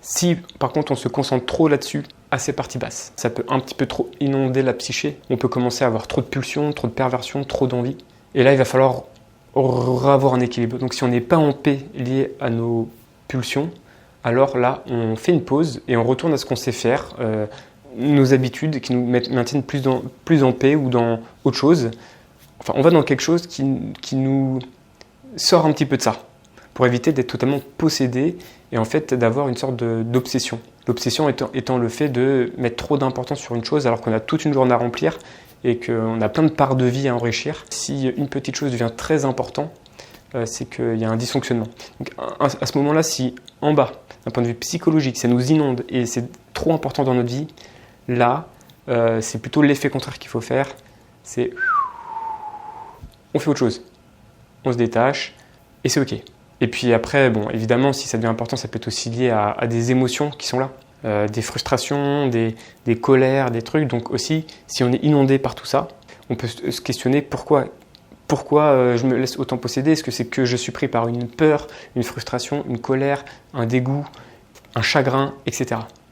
Si par contre on se concentre trop là-dessus, à ces parties basses, ça peut un petit peu trop inonder la psyché. On peut commencer à avoir trop de pulsions, trop de perversions, trop d'envie. Et là, il va falloir avoir un équilibre. Donc si on n'est pas en paix lié à nos pulsions, alors là, on fait une pause et on retourne à ce qu'on sait faire, nos habitudes qui nous maintiennent plus en paix ou dans autre chose. Enfin, on va dans quelque chose qui nous sort un petit peu de ça, pour éviter d'être totalement possédé et en fait d'avoir une sorte d'obsession. L'obsession étant le fait de mettre trop d'importance sur une chose alors qu'on a toute une journée à remplir et qu'on a plein de parts de vie à enrichir. Si une petite chose devient très importante, c'est qu'il y a un dysfonctionnement. Donc à ce moment-là, si en bas, d'un point de vue psychologique, ça nous inonde et c'est trop important dans notre vie, là, c'est plutôt l'effet contraire qu'il faut faire. C'est on fait autre chose, on se détache et c'est ok. Et puis après, bon, évidemment, si ça devient important, ça peut être aussi lié à des émotions qui sont là. Des frustrations, des colères, des trucs. Donc aussi, si on est inondé par tout ça, on peut se questionner pourquoi je me laisse autant posséder. Est-ce que c'est que je suis pris par une peur, une frustration, une colère, un dégoût, un chagrin, etc.